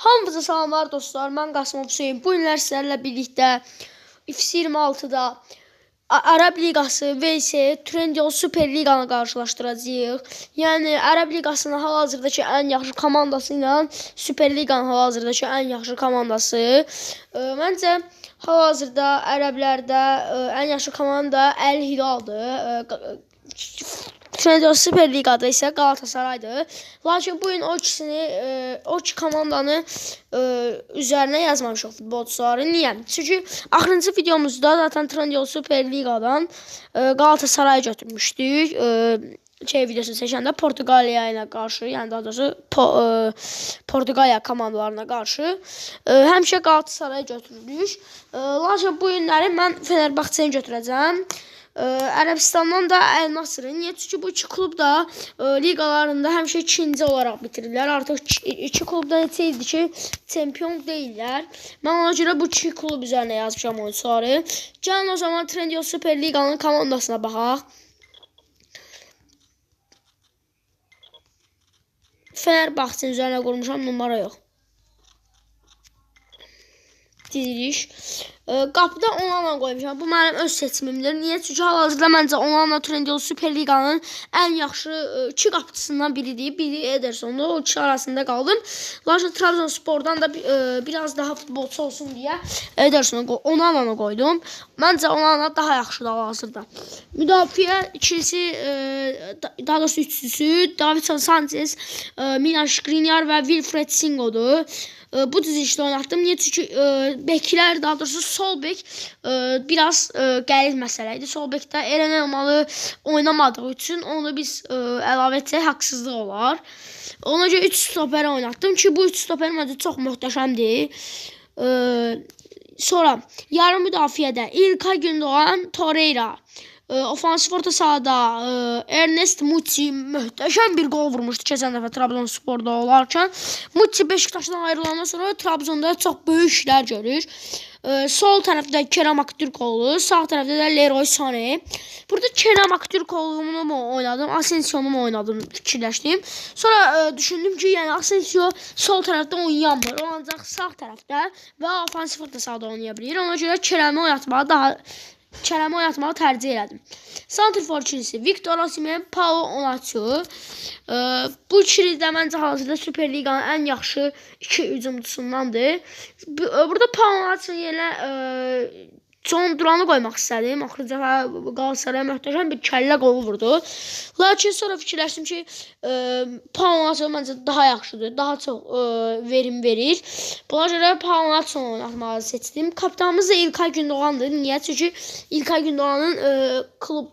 Hamınıza salamlar dostlar, mən Qasımov Hüseyin. Bu günlər sizlərlə birlikdə FC26-da Ərəb Liqası vs Trendyol Super Liqanı qarşılaşdıracağıq. Yəni Ərəb Liqasının hal-hazırdakı ən yaxşı komandası ilə Super Liqanın hal-hazırdakı ən yaxşı komandası. Məncə hal-hazırda ərəblərdə ən yaxşı komanda Əl Hilaldır. Trendyol Super Liqada isə Qalatasaraydır. Lakin bu gün o iki komandanı üzərinə yazmamışıq futbolçuları. Niyə? Çünki axırıncı videomuzda zaten Trendyol Super Liqadan Qalatasarayı götürmüşdük. Videosu çəkəndə Portuqaliya ilə qarşı, yəni daha doğrusu Portuqaliya komandalarına qarşı həmişə Qalatasarayı götürürük. Lakin bu günləri mən Fenerbahçəni götürəcəm. Ərəbistandan da Əl Nasırı. Niyə? Çünki bu iki klub da liqalarında həmişə ikinci olaraq bitirirlər. Artıq iki klub da neçə ildir ki, çempion deyirlər. Mən ona görə bu iki klub üzərinə yazmışam oyuncuları. Gəlin o zaman Trendyol Super Liqanın komandasına baxaq. Fenerbahçenin üzərinə qurmuşam, numara yox. Diziliş. Qapıda Onana qoymuşam. Bu mənim öz seçimimdir. Niyə? Çünki hal-hazırda məncə Onana Trendyol Super Liqanın ən yaxşı iki qapıcısından biridir. Biri Ederson'dur. O iki arasında qaldım. Lakin Trabzonspor'dan da biraz daha futbolçu olsun deyə Onana'nı qoydum. Məncə Onana daha yaxşıdır hal-hazırda. Müdafiə ikisi, daha doğrusu üçlüsü Davinson Sanchez, Milan Skriniar və Wilfred Singo'dur. Bu dizilişdə oynatdım. Niyə? Çünki beklər, daha doğrusu sol bek biraz qəliz məsələ idi. Sol bekdə Eren Elmalı oynamadığı üçün onu biz əlavə etsək haqsızlıq olar. Ona görə 3 stoper oynatdım ki, bu 3 stoper məncə çox möhtəşəmdir. Sonra yarım müdafiədə İlkay Gündoğan, Torreira. Ofansif orta sahada Ernest Muçi möhtəşəm bir gol vurmuşdu keçən dəfə Trabzonspor'da olarkən. Muçi Beşiktaşdan ayrılandan sonra Trabzonda çox böyük işlər görür. Sol tərəfdə Kerem Aktürkoğlu, sağ tərəfdə də Leroy Sané. Burada Kerem Aktürkoğlu'nu mu oynadım, Asensio'nu mu oynadım fikirləşdim. Sonra düşündüm ki, yəni Asensio sol tərəfdə oynayamır. O ancaq sağ tərəfdə və ofansif orta sahada oynaya bilir. Ona görə Kerem'i oynatmağı tercih elədim. Santrfor ikilisi Victor Osimhen, Paulo Onaçu. Bu ikili də məncə hal-hazırda Super Liqanın ən yaxşı iki hücumçusundandır. Burada Paulo Onaçu yerine John Duran'ı qoymaq istədim. Axırıncı Qalatasaraya möhtəşəm bir kəllə qolu vurdu. Lakin sonra fikirləşdim ki, Paulo Onaçu məncə daha yaxşıdır. Daha çox verim verir. Buna görə Paulo Onaçu'nu oynatmağı seçdim. Kapitanımız da İlkay Gündoğan'dır. Niyə? Çünki İlkay Gündoğan'ın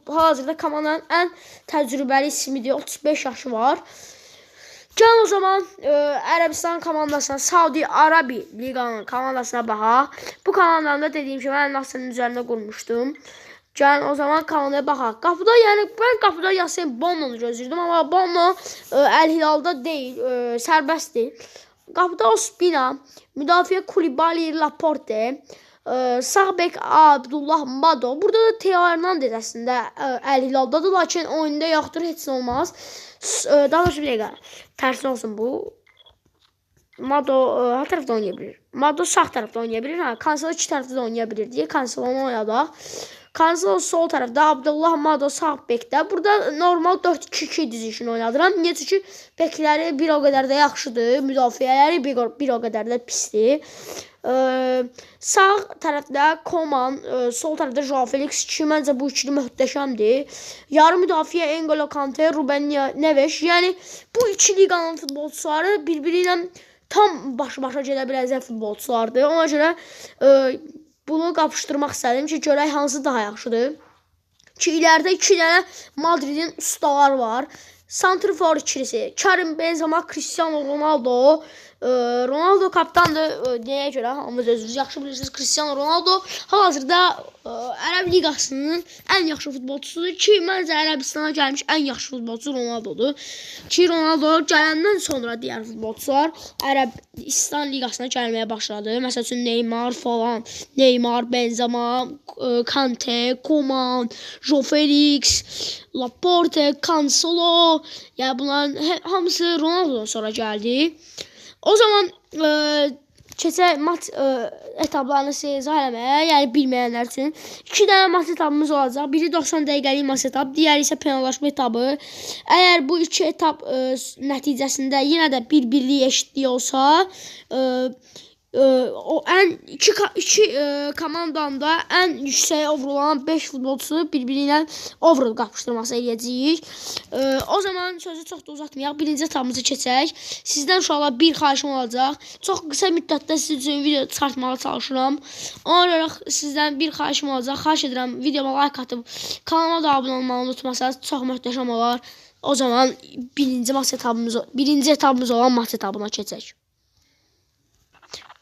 hal-hazırda komandanın ən təcrübəli ismidir. 35 yaşı var. Gəlin o zaman Ərəbistan komandasına, Saudi Arabi Liqanın komandasına baxaq. Bu komandanı da dediyim kimi mən Nasırın üzərində qurmuşdum. Gəlin o zaman komandaya baxaq. Qapıda, yəni mən qapıda Yasin Bonno'nu gözləyirdim, amma Bonno Əl Hilalda deyil, sərbəstdir. Qapıda Ospina, müdafiə Koulibaly, Laporte, sağ bek Abdullah Mado. Burada da Theo Hernandez əslində Əl Hilaldadır, lakin oyunda yoxdur, heç nə olmaz. Daha doğrusu bir dəqiqə, tərsi olsun bu. Mado hər tərəfdə oynaya bilir. Mado sağ tərəfdə oynaya bilir. Cancelo iki tərəfdə də oynaya bilir deyə Cancelo'nu oynadaq. Cancelo sol tərəfdə, Abdullah Mado sağ bekdə. Burada normal 4-2-2 dizilişini oynadıram. Niyə? Çünki bekləri bir o qədər də yaxşıdır. Müdafiələri bir o qədər də pisdir. Sağ tərəfdə Koman, sol tərəfdə Joao Felix ki, məncə bu ikili möhtəşəmdir. Yarım müdafiə N'Golo Kante, Ruben Neves. Yəni bu iki liqanın futbolçuları birbiri ilə tam baş-başa gedə biləcək futbolçulardır. Ona görə bunu qapışdırmaq istədim ki, görək hansı daha yaxşıdır. Ki ilərdə iki dənə Madridin ustalar var. Santrfor ikilisi Karim Benzema, Cristiano Ronaldo. Ronaldo kapitandır. Nəyə görə? Hamınız özünüz yaxşı bilirsiniz. Cristiano Ronaldo hal-hazırda Ərəb Liqasının ən yaxşı futbolçusudur ki, məncə Ərəbistana gəlmiş ən yaxşı futbolçu Ronaldodur. Ki Ronaldo gələndən sonra digər futbolçular Ərəbistan Liqasına gəlməyə başladı. Məsəl üçün Neymar falan, Neymar, Benzema, Kante, Koman, Joao Felix, Laporte, Cancelo. Yəni bunların hamısı Ronaldo'dan sonra gəldi. O zaman keçək mat etaplarını sizə izah eləməyə, yəni bilməyənlər üçün 2 dənə mat etapımız olacaq. Biri 90 dəqiqəlik mat etap, diğeri isə penallaşma etabı. Əgər bu 2 etap nəticəsində yenə də bir-birlik eşitlik olsa, o ən iki komandanın da ən yüksək overall olan 5 futbolçusu bir-birinə overall qapışdırması eləyəcəyik. O zaman sözü çox da uzatmayaq. Birinci etapımızı keçək. Sizdən uşaqlar bir xahişim olacaq. Çox qısa müddətdə siz üçün video çıxartmağa çalışıram. Ona görə sizdən bir xahişim olacaq. Xahiş edirəm videoma like atıb kanalıma da abunə olmağı unutmasanız çox möhtəşəm olar. O zaman birinci etapımız olan maç etabına keçək.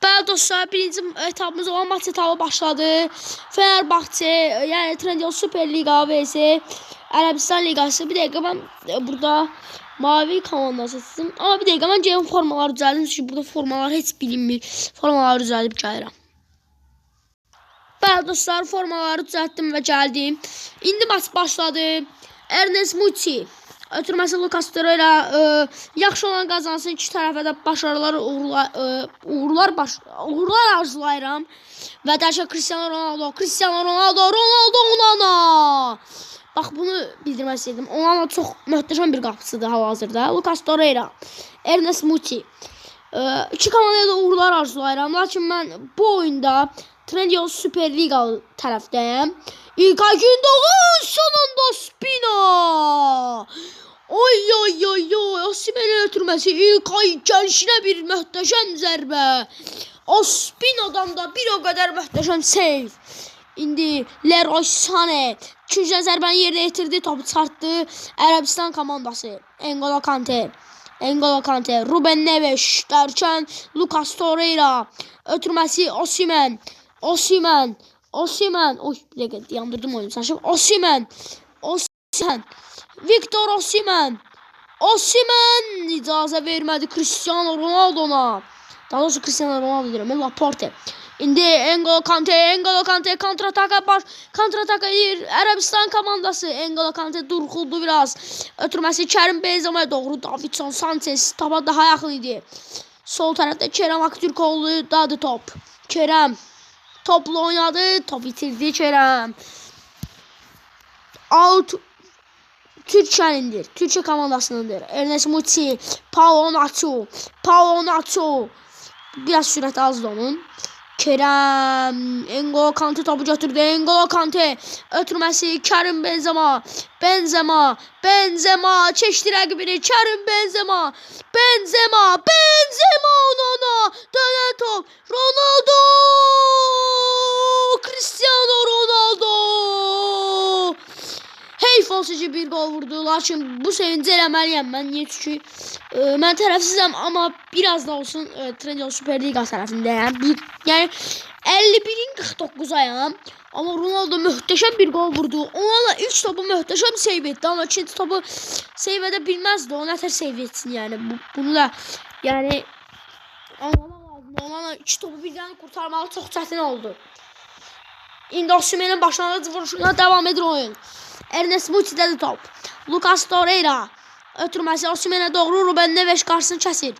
Bəli dostlar, birinci etapımız olan maç etabı başladı. Fenerbahçe, yəni Trendyol Süper Liga vs Ərəbistan Liqası. Bir dəqiqə mən burada mavi komandası seçdim. Amma bir dəqiqə mən gəlin formaları düzəldim. Çünki burada formalar heç bilinmir. Formaları düzəldib gəlirəm. Bəli dostlar, formaları düzəltdim və gəldim. İndi maç başladı. Ernest Muçi ötürməsi Lucas Torreira yaxşı olan qazansın. İki tərəfə də başarılar, uğurlar arzulayıram. Və dərşə Cristiano Ronaldo, Onana. Bax, bunu bildirmək istəyirdim. Onana çox möhtəşəm bir qapıcıdır hal-hazırda. Lucas Torreira, Ernest Muçi. İki komandaya da uğurlar arzulayıram. Lakin mən bu oyunda Trendyol Süper Liga tərəfdəyəm. İlkay Gündoğan, sonunda Ospina. Oy, Osimhen'in ötürməsi İlkay gəlişinə bir möhtəşəm zərbə. Ospina'dan da bir o qədər möhtəşəm save. İndi Leroy Sané ikinci zərbəni yerinə yetirdi, topu çıxartdı. Ərəbistan komandası. N'Golo Kante, Ruben Neves dərkən Lucas Torreira ötürməsi Osimhen. Oy, bir dəqiqə yandırdım oyunu saçım. Osimhen. Victor Osimhen icazə vermədi Cristiano Ronaldo'na. Daha doğrusu Cristiano Ronaldo deyirəm, Laporte. İndi N'Golo Kante kontrataka edir Ərəbistan komandası. N'Golo Kante durğuldu biraz. Ötürməsi Kerim Benzema'ya doğru. Davinson Sanchez topa daha yaxın idi. Sol tərəfdə Kerem Aktürkoğlu dadı top. Kerem topla oynadı. Top itirdi Kerem. Out. Türkiye'nindir. Türkiye komandasınındır. Ernest Muçi, Paulo Nacho. Biraz sürət azdı onun. Kerem, N'Golo Kante topu götürdü. N'Golo Kante ötürməsi Kerim Benzema keçdi rəqibini. Kerim Benzema, Onana, dönən top, Ronaldo, Cristiano Ronaldo. Heyf olsun ki bir gol vurdu. Lakin bu sevinci eləməliyəm mən. Niyə? Çünki mən tərəfsizəm, amma biraz da olsun Trendyol Süper Liga tərəfindəyəm. Yəni 51'in 49'ayam. Amma Ronaldo möhtəşəm bir gol vurdu. Onlarla ilk topu möhtəşəm save etdi. Amma ikinci topu save edə bilməzdi. O nətər save etsin yəni. Bunu da yəni anlamaq lazımdır. Onlarla iki topu birdən kurtarmağı çox çətin oldu. İndi Osimhen'in başlanğıc vuruşuna devam edir oyun. Ernest Muçi'də top. Lucas Torreira ötürməsi Osimhen'e doğru. Ruben Neves qarşısını kəsir.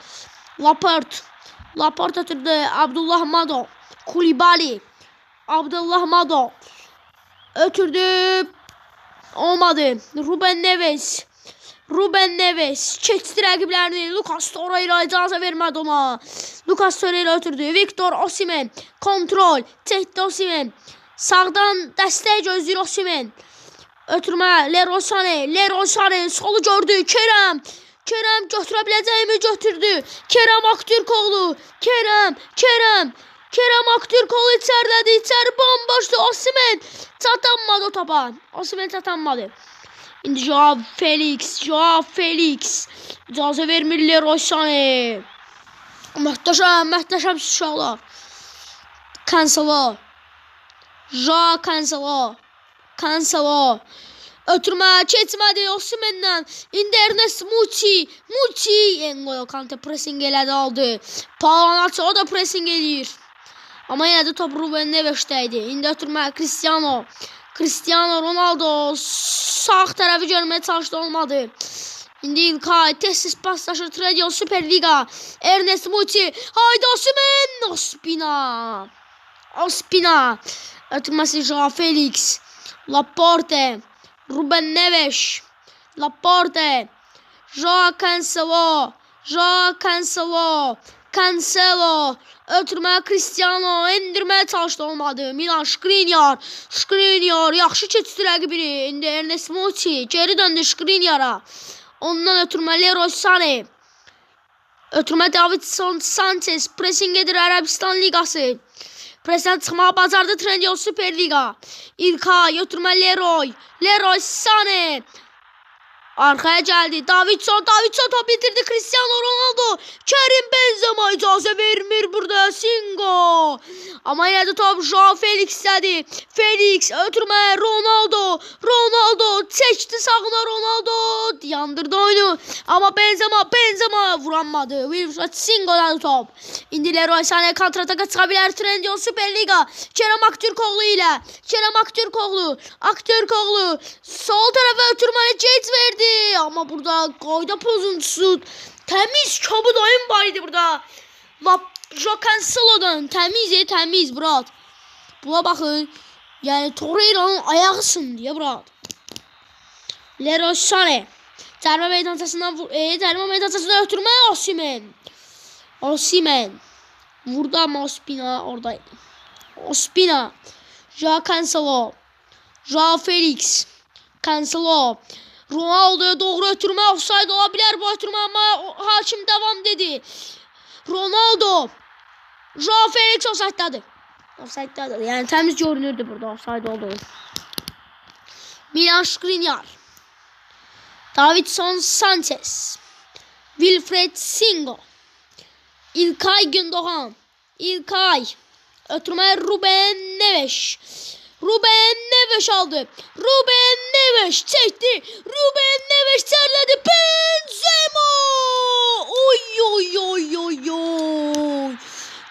Laporte ötürdü. Abdullah Mado. Koulibaly. Abdullah Mado ötürdü. Olmadı. Ruben Neves keçdi rəqiblərini. Lucas Torreira icazə vermədi ona. Lucas Torreira ötürdü. Victor Osimhen kontrol. Çəkdi Osimhen. Sağdan dəstək gözləyir Osimhen. Ötürmə Leroy Sané solu gördü. Kerem götürə biləcəkmi? Götürdü. Kerem Aktürkoğlu. Kerem Aktürkoğlu içərdədi. İçəri bomboşdu. Osimhen çatanmadı o topa. İndi Joao Felix. İcazə vermir Leroy Sané. Möhtəşəm uşaqlar. Cancelo. Ötürmə keçmədi Osimhen'dən. İndi Ernest Muçi. N'Golo Kante pressing elədi aldı. Paulo Nacho o da pressing eləyir. Amma yenə də top Ruben Neves'dəydi. İndi ötürmə Cristiano Ronaldo sağ tərəfi görməyə çalışdı, olmadı. İndi İlkay tez-tez paslaşır. Trendyol Süper Liga. Ernest Muçi. Haydi Osimhen. Ospina. Ötürməsi Joao Felix. Laporte. Ruben Neves. Laporte. Joao Cancelo. Ötürmə Cristiano. Endirməyə çalışdı, olmadı. Milan Skriniar. Yaxşı keçdi rəqibini. İndi Ernest Muçi. Geri döndü Skriniar'a. Ondan ötürmə Leroy Sané. Ötürmə Davinson Sanchez. Pressing edir Ərəbistan Ligası. Presten çıxmağa bacardı Trendyol Süper Liga. İlkay ötürmə Leroy Sané. Arkaya geldi. Davidson top bitirdi. Cristiano Ronaldo. Kerim Benzema icazə vermir burada. Singo. Ama yine de top Joao Felix'tədir. Felix ötürmə Ronaldo çəkdi sağına Ronaldo. Yandırdı oyunu. Ama Benzema vuranmadı. Wilfred Singo'dan top. İndi Leroy Sané kontrataka çıxabilir Trendyol Süper Liga. Kerem Aktürkoğlu. Sol tarafa ötürməni Gates verdi. Ama burada qayda pozuntusu temiz kabut oyun var idi burada. Joao Cancelo'dan temiz Brad. Buna bakın. Yani Torreira'nın ayağı sındı Brad. Leroy Sané. Cərimə meydançasından ötürmə Osimhen. Burada ama Ospina oradaydı. Joao Cancelo. Joao Felix. Cancelo. Ronaldo'ya doğru ötürmə, offside olabilir bu ötürmə ama hakim devam dedi. Ronaldo. Joao Felix offside'dadır. Yani temiz görünürdü burada offside olduğu. Milan Skriniar. Davinson Sanchez. Wilfred Singo. İlkay Gündoğan. Ötürmə Ruben Neves aldı. Ruben Neves çekti. Ruben Neves çerledi. Benzema. Oy.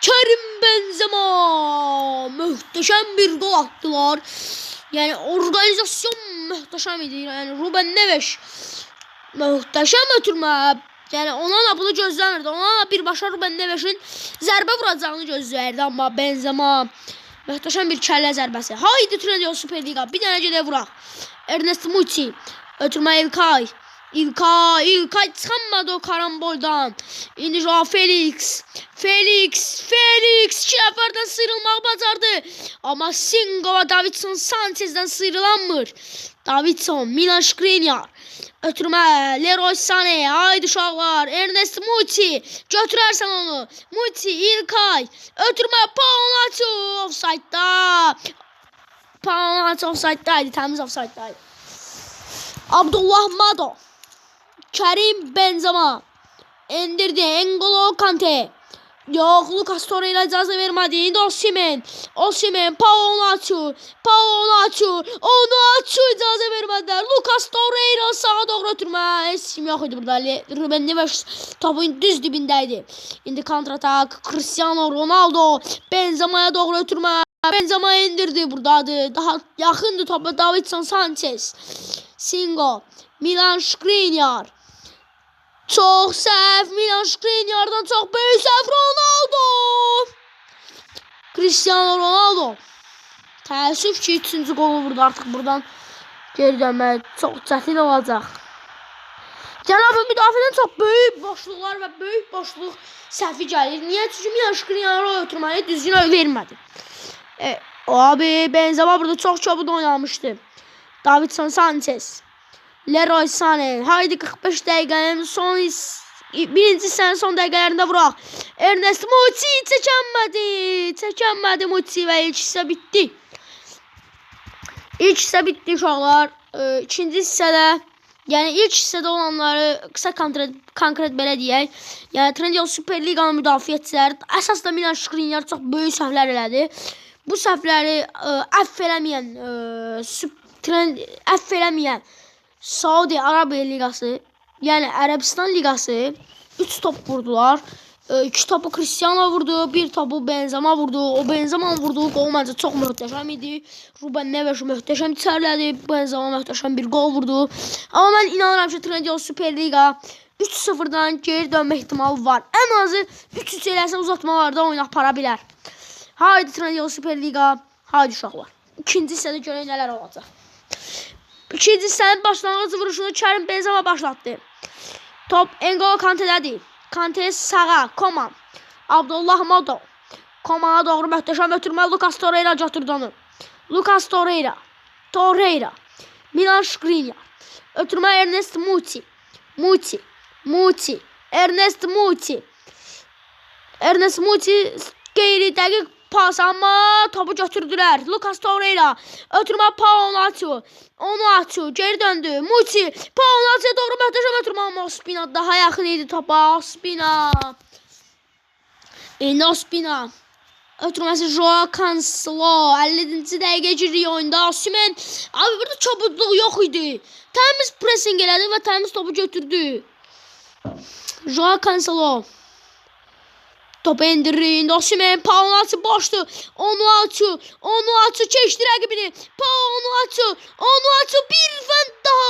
Kerim Benzema. Muhteşem bir gol attılar. Yani organizasyon muhteşem idi. Yani Ruben Neves muhteşem ötürmə. Yani ona da bunu gözləmirdi. Ona da birbaşa Ruben Neves'in zərbə vuracağını gözləyirdi. Amma Benzema muhteşem bir kəllə zərbəsi. Haydi Trendyol Süper Liga. Bir dənə gedə vuraq. Ernest Muçi. Ötürmə İlkay çıxanmadı o karamboldan. İndi Joao Felix. İki nəfərdən sıyrılmağı bacardı. Amma Singo və Davinson Sanchez'dən sıyrılanmır. Davinson, Milan Skriniar. Ötürmə Leroy Sané. Haydi uşaqlar. Ernest Muçi. Götürərsən onu. Muçi, İlkay. Ötürmə Paunaço. Offside'daydı. Temiz offside'daydı. Abdullah Mado. Kerim Benzema. Endirdi. N'Golo Kante. Yok, Lucas Torreira icazə vermədi. İndi Osimhen, Paunaço icazə vermədilər. Lucas Torreira sağa doğru ötürmə. Heç kim yox idi burada. Ruben Neves topun düz dibindəydi. İndi kontratak. Cristiano Ronaldo Benzema'ya doğru ötürmə. Benzema indirdi buradadır. Daha yaxındır topa Davinson Sanchez. Singo, Milan Skriniar. Çok səhv. Milan Skriniar'dan çok böyük səhv. Cristiano Ronaldo. Təəssüf ki 3-cü qolu vurdu. Artıq buradan geri dönmək çox çətin olacaq. Cənab müdafiədən çox böyük boşluqlar və böyük boşluq səhvi gəlir. Niyə? Çünki Milan Skriniar'a ötürməyi düzgün vermədi. Abi Benzema burada çok çabuk oynamıştı. Davinson Sanchez. Leroy Sané. Haydi 45 dəqiqənin birinci hissənin son dəqiqələrində vuraq. Ernest Muçi çəkənmədi Muçi və ilk hissə bitdi. İlk hissə bitdi uşaqlar. İkinci hissədə, yəni ilk hissədə olanları qısa konkret belə deyək. Yəni Trendyol Süper Liqanın müdafiəçiləri, əsas da Milan Skriniar çox böyük səhvlər elədi. Bu səhvləri əff eləməyən Saudi Arabiya Liqası, yəni Ərəbistan Liqası 3 top vurdular İki topu Cristiano vurdu, bir topu Benzema vurdu. O Benzema vurduğu gol məncə çox möhtəşəm idi. Ruben Neves möhtəşəm içərilədi. Benzema möhtəşəm bir gol vurdu. Amma mən inanıram ki, Trendyol Süper Liga 3-0'dan geri dönmə ihtimalı var. Ən azı 3-3 eləsə uzatmalarda oyun apara bilər. Haydi Trendyol Süper Liga, haydi uşaqlar. İkinci hissədə görək nələr olacaq. İkinci hissənin başlanğıc vuruşunu Karim Benzema başlatdı. Top N'Golo Kante'dədir. Kante sağa, Koman. Abdullah Mado. Koman'a doğru möhtəşəm ötürmə. Lucas Torreira götürdü onu. Lucas Torreira. Torreira. Milan Skriniar. Ötürmə Ernest Muti. Muti. Ernest Muti. Ernest Muti qeyri dəqiq pas, amma topu götürdülər. Lucas Torreira. Ötürmə Pau Onuachu. Geri döndü. Muti. Pau Onuachu'ya doğru möhtəşəm ötürmə, amma Ospina daha yaxın idi topa. Ospina. Ötürməsi Joao Cancelo. 50-ci dəqiqə giriyor oyunda. Osimhen. Abi burada çabukluq yox idi. Təmiz pressing elədi və təmiz topu götürdü. Joao Cancelo. Topu indirin. Osimhen. Pau Onuachu boşdu. Onuachu keçdi rəqibini. Pau Onuachu bir fənd daha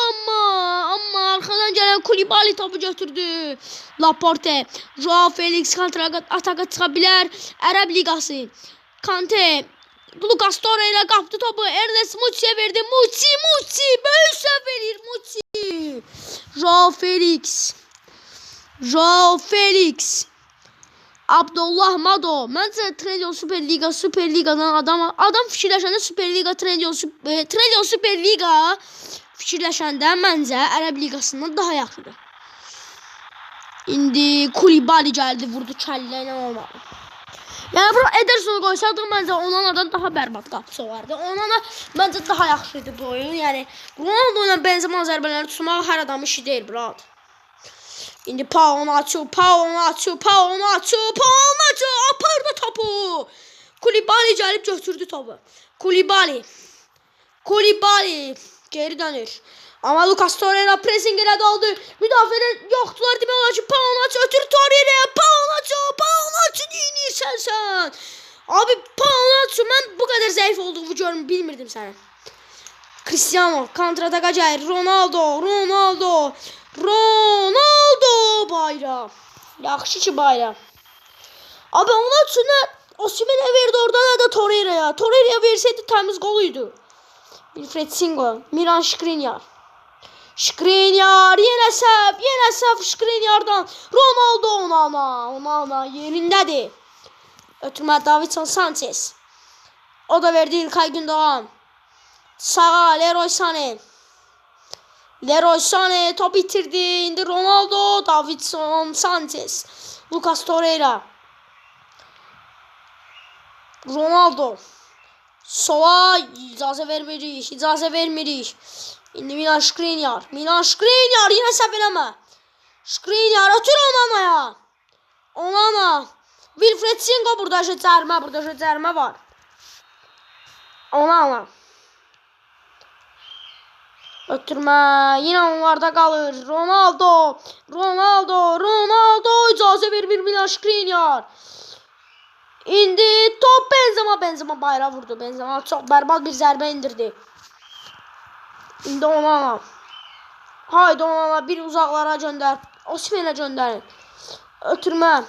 amma arxadan gələn Koulibaly topu götürdü. Laporte. Joao Felix kontra-ataka çıxa bilər. Ərəb Liqası. Kante. Lucas Torreira qapdı topu. Ernest Muti'ye verdi. Muti. Böyük səhv verir Muti. Joao Felix. Abdullah Mado. Məncə Trendyol Süper Liga'dan adam fikirləşəndə Trendyol Süper Liga fikirləşəndə məncə Ərəb Liqasından daha yaxşıdır. İndi Koulibaly gəldi, vurdu kəllə ilə olmadı. Yəni bura Ederson'u qoysaqdıq, məncə Onana'dan daha bərbad qapısı olardı. Onana məncə daha yaxşıydı bu oyun. Yəni Ronaldo ilə Benzema zərbələri tutmaq hər adamın işi deyil, brad. İndi Pau Onuachu apardı topu. Koulibaly gəlib götürdü topu. Koulibaly geri dönür. Amma Lucas Torreira pressing elədi, aldı. Müdafiədə yoxdular, demək olar ki, Pau Onuachu ötür Torreira'ya. Pau Onuachu neyinirsən sən? Abi Pau Onuachu, mən bu qədər zəif olduğumu bilmirdim səni. Cristiano kontra-ataka gəlir. Ronaldo bayram. Yaxşı ki bayram. Abi Onuachu nə Osimhen'e verdi orada, nə də Torreira'ya. Torreira'ya verseydi təmiz goluydu. Wilfried Singo, Milan Skriniar, yenə səhv Skriniar'dan. Ronaldo Onana yerindədir. Ötürmə Davinson Sanchez. O da verdi İlkay Gündoğan. Sağa Leroy Sané top bitirdi. İndi Ronaldo, Davinson Sanchez, Lucas Torreira. Ronaldo. Sola icazə vermirik. İndi Milan Skriniar. Yenə səhv eləmə. Skriniar ötür Onana. Wilfried Singo burada cərimə var. Onana. Ötürmə. Yenə onlarda qalır. Ronaldo icazə vermir Milan Skriniar. İndi top Benzema bayrağı vurdu. Benzema çox bərbad bir zərbə indirdi. İndi Onana. Haydi Onana bir uzaqlara göndər. Osimhen'ə göndərin. Ötürmə.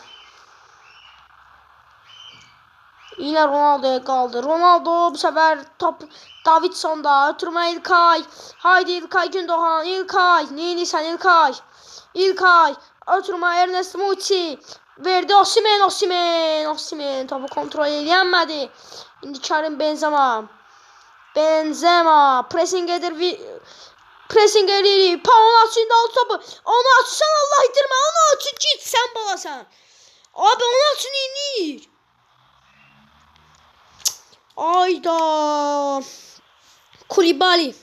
Yine Ronaldo'ya qaldı. Ronaldo bu səfər top Davidson'da. Ötürmə İlkay. Haydi İlkay Gündoğan. Neyinirsən İlkay. Ötürmə Ernest Muti. Verdi Osimhen. Topu kontrol edilmədi. İndi Karim Benzema. Pressing edir. Pau Onuachu'nun aldı topu. Onuachu sen Allah itirmə. Onuachu git sen balasan. Abi Onuachu neyinir? Ayda. Koulibaly.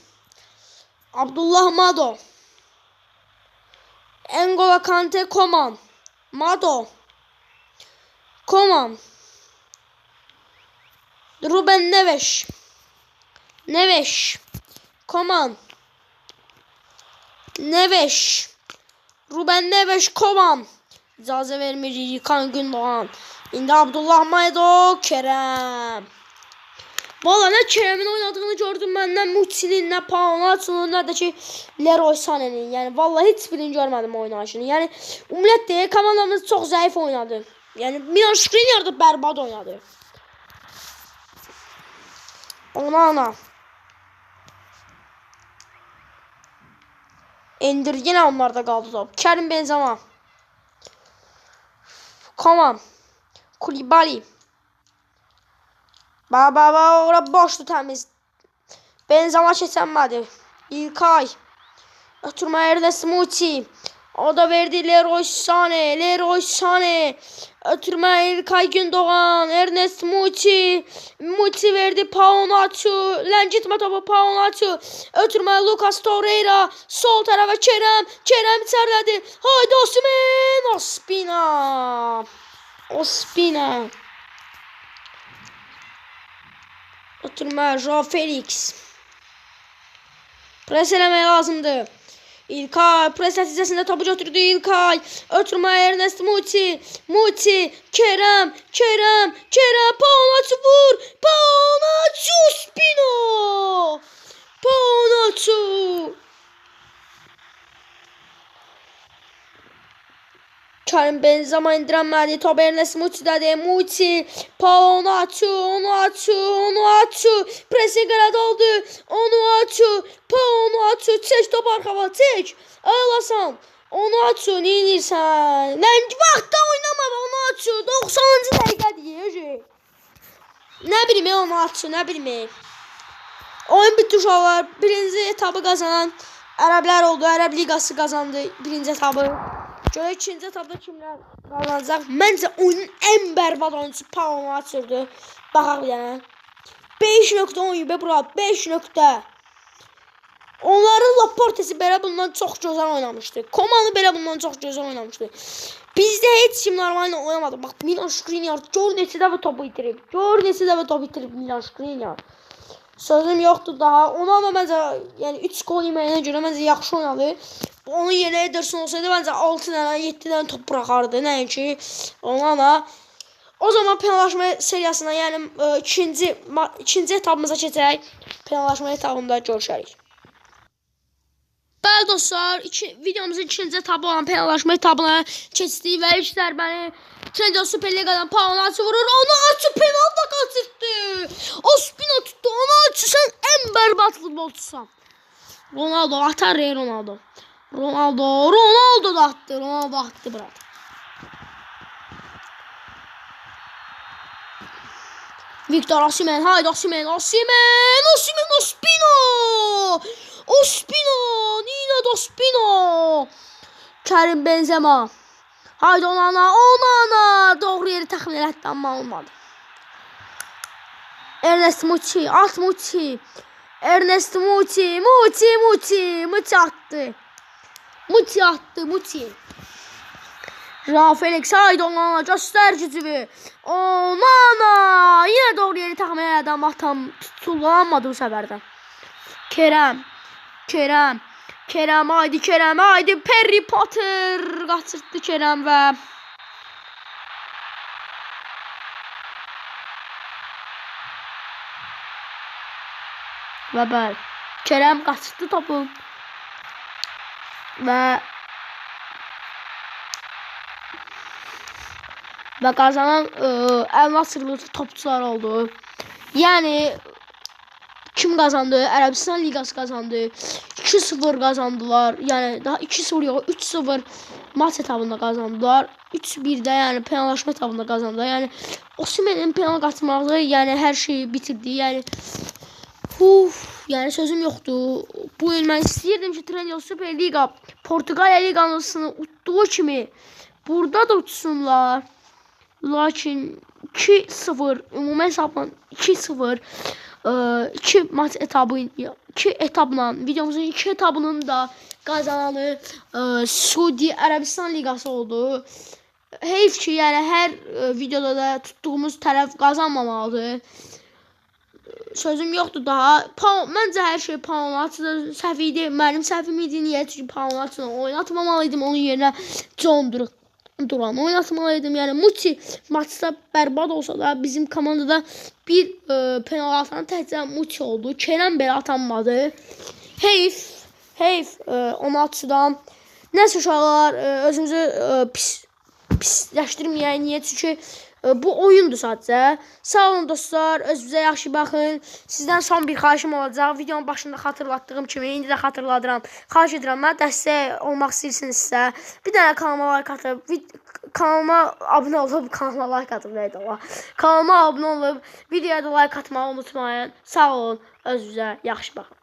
Abdullah Mado. N'Golo Kante, Koman. Mado. Koman. Ruben Neves. Koman. Ruben Neves, Koman. İcazə vermir İlkan Gündoğan. İndi Abdullah Maydov, Kerem. Valla nə Kerem'in oynadığını gördüm məndən Muçinin, nə Paonatsunun, nə də ki Leroy Sané'nin. Yəni vallahi heç birini görmədim oynayışını. Yəni ümumiyyətlə komandamız çox zəif oynadı. Yəni Milan Skriniar da bərbad oynadı. Ona. Endir yenə onlarda qaldı top. Kerim Benzema. Koman. Koulibaly. Baba ora boşdu təmiz. Benzema keçənmədi. İlkay. Oturma Ernest Muçi. O da verdi Leroy Sané. Leroy Sané. Oturma İlkay Gündoğan. Ernest Muçi. Muçi verdi Paonatsu. Ləngitmə topu Paonatsu. Oturma Lucas Torreira. Sol tarafa Kerem. Kerem içərilədi. Haydi Osimhen. Ospina. Ospina. Oturma Joao Felix. Pres eləmək lazımdır. İlkay pres nəticəsində topu götürdü İlkay. Oturma Ernest Muçi. Muçi. Kerem. Kerem. Kerem. Paonatsu vur. Paonatsu. Ospina. Paonatsu. Kerim Benzema indirəmədi. Top Ernest Muçi'dədir. Muçi. Paonatsu. Onuatsu. Presi qərəd oldu. Onuatsu. Paonatsu. Çək top arxava. Çək. Ağlasan. Onuatsu. Neyinirsən? Ləngi vaxtda oynama. Onuatsu. 90-cı dəqiqədir. Nə bilmə Onuatsu. Nə bilmə. Oyun bitti uşaqlar. Birinci etabı qazanan ərəblər oldu. Ərəb Liqası qazandı birinci etabı. Görək ikinci etapda kimlər qazanacaq. Məncə oyunun ən bərbad oyuncusu Paonatsu'dur. Baxaq yəni. 5.10 bura 5. Onların Laportesi belə bundan çox gözəl oynamışdı. Komanı belə bundan çox gözəl oynamışdı. Bizdə heç kim normalde oynamadı. Bax Milan Skriniar gör neçə dəfə topu itirib. Milan Skriniar. Sözüm yoxdur daha. Ona da məncə yəni 3 gol yeməyinə görə məncə yaxşı oynadı. Onun yerine Ederson olsaydı bence 6 tane 7 tane top bırakardı. Nəinki ona da. O zaman penallaşma seriyasına yani ikinci etapımıza keçək. Penallaşma etapında görüşərik. Bəli dostlar, videomuzun ikinci etabı olan penallaşma etabına keçdik və ilk zərbəni Trendyol Süper Liqadan Paonatsu vurur. Onuatsu penaltı qaçırtdı. Ospina tuttu. Onuatsu sən ən bərbad futbolçusan. Ronaldo atar Ronaldo. Ronaldo da attı. Ronaldo attı bırak. Victor Osimhen. Haydi Osimhen. Ospina. Nina Ospina. Kerim Benzema. Haydi Onana. Doğru yeri təxmin etdi amma olmadı. Ernest Muçi. At Muçi. Ernest Muçi. Muçi attı. Muçi. Joao Felix haydi Onana göster gücünü. Onana yine doğru yeri təxmin elədi amma tam tutulamadı bu səfərdən. Kerem haydi Perry Potter qaçırtdı Kerem və bəli Kerem qaçırtdı topu və kazanan El Nasırlı topçular oldu. Yani kim kazandı? Arabistan Ligası kazandı. 2-0 kazandılar. Yani daha 2-0 yok 3-0 maç etabında kazandılar. 3-1'de yani penallaşma etabında kazandılar. Yani Osimhen'in penal kaçırmağı yani her şeyi bitirdi. Yani yani sözüm yoktu. Bu il mən istəyirdim ki Trendyol Süper Liga Portuqaliya liqasını utduğu kimi burada da uçsunlar. Lakin 2-0 ümumi hesabla 2-0 2 maç etabı 2 etapla videomuzun 2 etabının da kazananı Suudi Arabistan Ligası oldu. Heyf ki yani her videoda da tuttuğumuz tərəf kazanmamalıdır. Sözüm yoktu daha. Məncə hər şey Paonatsu'da səhv idi. Mənim səhvim idi. Niyə? Çünki Paonatsu'nu oynatmamalıydım. Onun yerine John Duran oynatmalıydım. Yəni Muçi maçda bərbad olsa da bizim komandada bir penaltı atan təkcə Muçi oldu. Kerem belə atanmadı. Heyf 16-dan. Nəsə uşaqlar özümüzü pisləşdirməyək. Niyə? Çünki bu oyundur sadəcə. Sağ olun dostlar. Özünüzə yaxşı baxın. Sizdən son bir xahişim olacaq. Videonun başında xatırlatdığım kimi indi də xatırladıram. Xahiş edirəm. Mənə dəstək olmaq istəyirsinizsə, bir dənə kanalıma like atıb, kanalıma abunə olub, kanalıma like atıb neydi ola? Kanalıma abunə olub, videoya da like atmağı unutmayın. Sağ olun. Özünüzə yaxşı baxın.